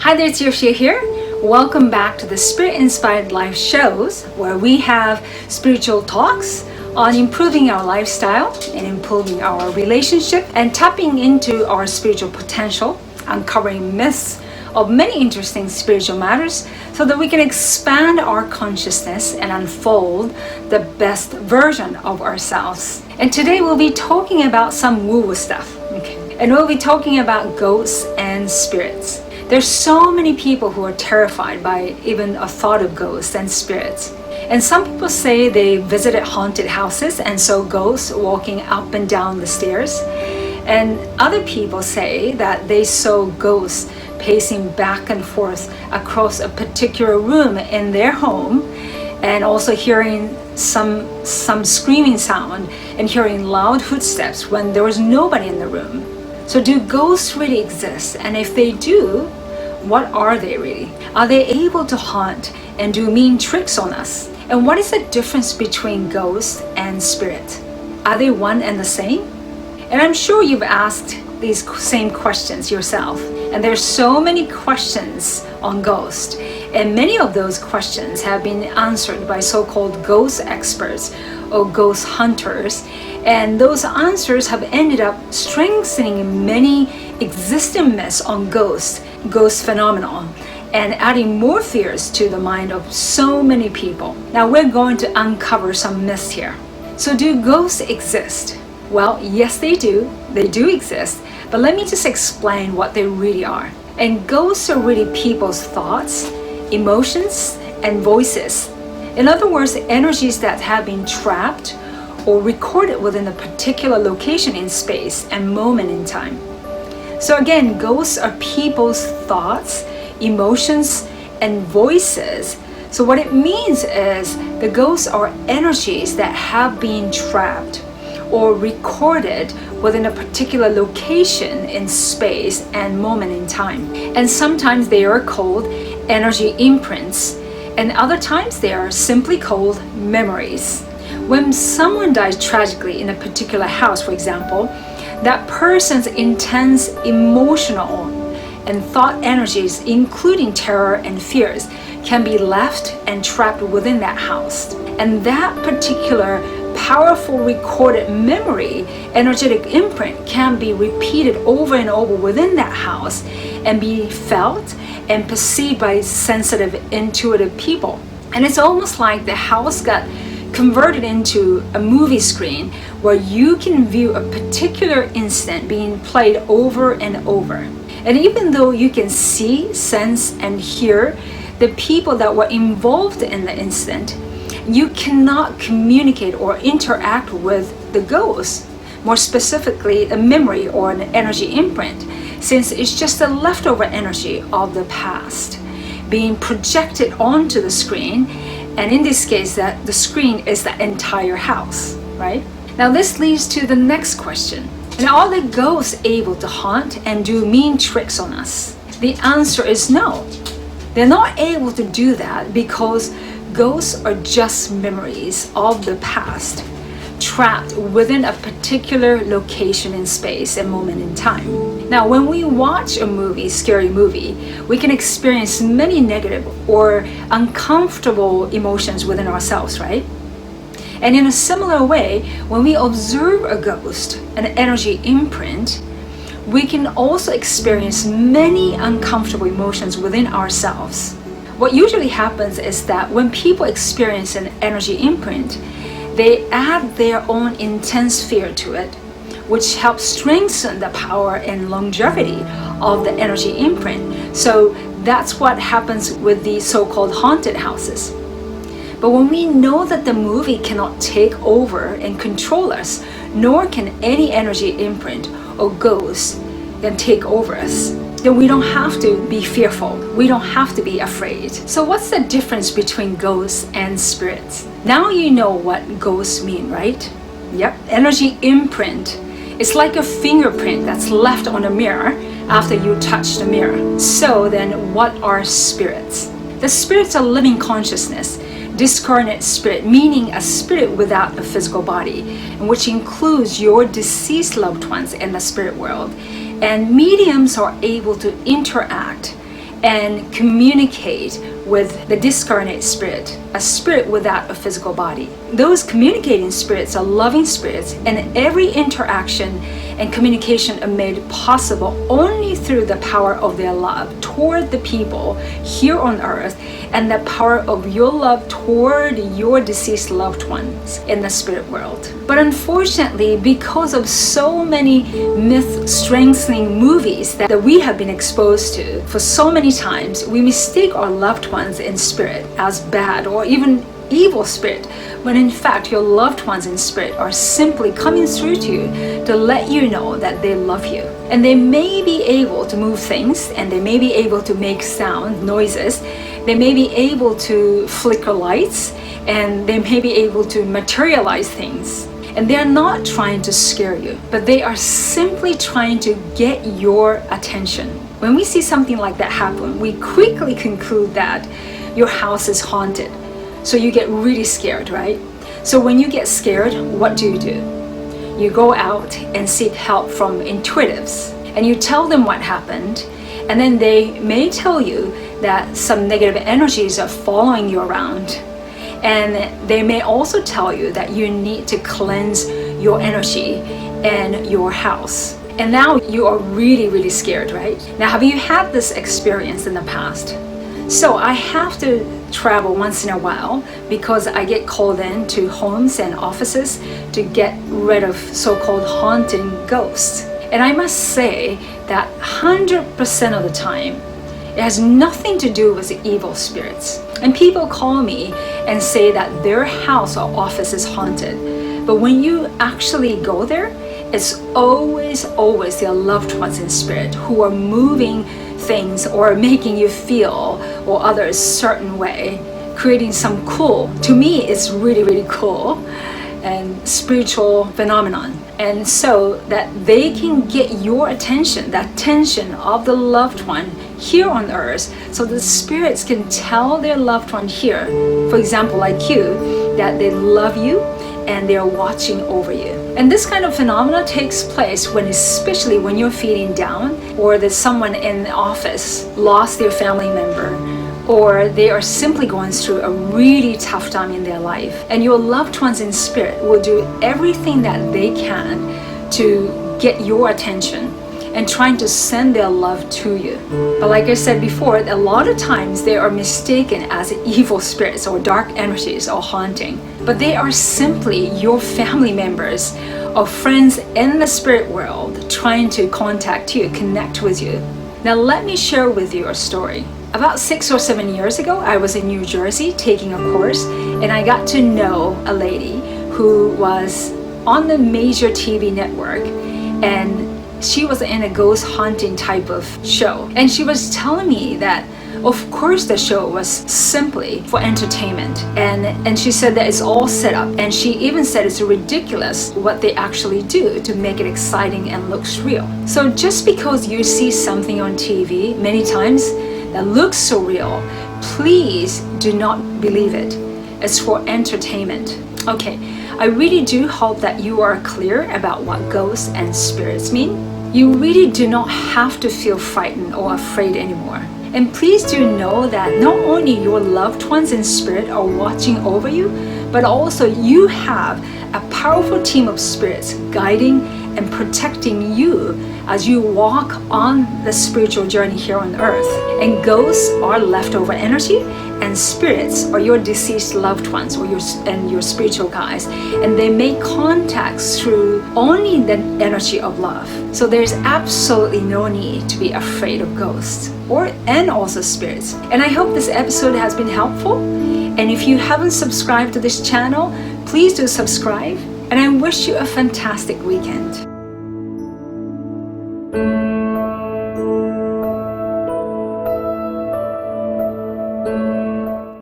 Hi there, it's Yoshi here. Welcome back to the Spirit Inspired Life shows, where we have spiritual talks on improving our lifestyle and improving our relationship and tapping into our spiritual potential, uncovering myths of many interesting spiritual matters so that we can expand our consciousness and unfold the best version of ourselves. And today we'll be talking about some woo-woo stuff. And we'll be talking about ghosts and spirits. There's so many people who are terrified by even a thought of ghosts and spirits. And some people say they visited haunted houses and saw ghosts walking up and down the stairs. And other people say that they saw ghosts pacing back and forth across a particular room in their home, and also hearing some screaming sound and hearing loud footsteps when there was nobody in the room. So do ghosts really exist? And if they do, what are they really? Are they able to haunt and do mean tricks on us? And what is the difference between ghosts and spirit? Are they one and the same? And I'm sure you've asked these same questions yourself. And there's so many questions on ghosts. And many of those questions have been answered by so-called ghost experts or ghost hunters. And those answers have ended up strengthening many existing myths on ghost phenomenon, and adding more fears to the mind of so many people. Now we're going to uncover some myths here. So do ghosts exist? Well, yes, they do. They do exist. But let me just explain what they really are. And ghosts are really people's thoughts, emotions, and voices. In other words, energies that have been trapped or recorded within a particular location in space and moment in time. So again, ghosts are people's thoughts, emotions, and voices. So what it means is the ghosts are energies that have been trapped or recorded within a particular location in space and moment in time. And sometimes they are called energy imprints, and other times they are simply called memories. When someone dies tragically in a particular house, for example, that person's intense emotional and thought energies, including terror and fears, can be left and trapped within that house. And that particular powerful recorded memory, energetic imprint, can be repeated over and over within that house and be felt and perceived by sensitive, intuitive people. And it's almost like the house got converted into a movie screen where you can view a particular instant being played over and over. And even though you can see, sense, and hear the people that were involved in the instant, you cannot communicate or interact with the ghost, more specifically a memory or an energy imprint, since it's just a leftover energy of the past being projected onto the screen. And in this case, that the screen is the entire house, right? Now this leads to the next question. And are the ghosts able to haunt and do mean tricks on us? The answer is no. They're not able to do that because ghosts are just memories of the past, trapped within a particular location in space and moment in time. Now, when we watch a movie, scary movie, we can experience many negative or uncomfortable emotions within ourselves, right? And in a similar way, when we observe a ghost, an energy imprint, we can also experience many uncomfortable emotions within ourselves. What usually happens is that when people experience an energy imprint, they add their own intense fear to it, which helps strengthen the power and longevity of the energy imprint. So that's what happens with the so-called haunted houses. But when we know that the movie cannot take over and control us, nor can any energy imprint or ghost can take over us, then we don't have to be fearful. We don't have to be afraid. So what's the difference between ghosts and spirits? Now you know what ghosts mean, right? Yep, energy imprint. It's like a fingerprint that's left on a mirror after you touch the mirror. So then what are spirits? The spirits are living consciousness, discarnate spirit, meaning a spirit without a physical body, which includes your deceased loved ones in the spirit world. And mediums are able to interact and communicate with the discarnate spirit, a spirit without a physical body. Those communicating spirits are loving spirits, and every interaction and communication are made possible only through the power of their love toward the people here on earth, and the power of your love toward your deceased loved ones in the spirit world. But unfortunately, because of so many myth-strengthening movies that we have been exposed to for so many times, we mistake our loved ones in spirit as bad or even evil spirit, when in fact your loved ones in spirit are simply coming through to you to let you know that they love you. And they may be able to move things, and they may be able to make sound noises, they may be able to flicker lights, and they may be able to materialize things. And they're not trying to scare you, but they are simply trying to get your attention. When we see something like that happen, we quickly conclude that your house is haunted. So you get really scared, right? So when you get scared, what do? You go out and seek help from intuitives, and you tell them what happened, and then they may tell you that some negative energies are following you around. And they may also tell you that you need to cleanse your energy and your house. And now you are really, really scared, right? Now, have you had this experience in the past? So I have to travel once in a while because I get called in to homes and offices to get rid of so-called haunting ghosts. And I must say that 100% of the time, it has nothing to do with the evil spirits. And people call me and say that their house or office is haunted. But when you actually go there, it's always their loved ones in spirit who are moving things or making you feel or others certain way, creating some cool, to me it's really, really cool and spiritual phenomenon. And so that they can get your attention, the attention of the loved one here on earth, so the spirits can tell their loved one here, for example like you, that they love you and they're watching over you. And this kind of phenomena takes place especially when you're feeling down, or that someone in the office lost their family member, or they are simply going through a really tough time in their life. And your loved ones in spirit will do everything that they can to get your attention and trying to send their love to you. But like I said before, a lot of times they are mistaken as evil spirits or dark energies or haunting. But they are simply your family members or friends in the spirit world trying to contact you, connect with you. Now let me share with you a story. About 6 or 7 years ago, I was in New Jersey taking a course, and I got to know a lady who was on the major TV network, and she was in a ghost hunting type of show. And she was telling me that of course the show was simply for entertainment, and she said that it's all set up, and she even said it's ridiculous what they actually do to make it exciting and looks real. So just because you see something on TV many times that looks so real, please do not believe it. It's for entertainment. Okay, I really do hope that you are clear about what ghosts and spirits mean. You really do not have to feel frightened or afraid anymore. And please do know that not only your loved ones in spirit are watching over you, but also you have a powerful team of spirits guiding and protecting you as you walk on the spiritual journey here on earth. And ghosts are leftover energy, and spirits are your deceased loved ones or your spiritual guides, and they make contacts through only the energy of love. So there's absolutely no need to be afraid of ghosts and also spirits. And I hope this episode has been helpful. And if you haven't subscribed to this channel, please do subscribe. And I wish you a fantastic weekend.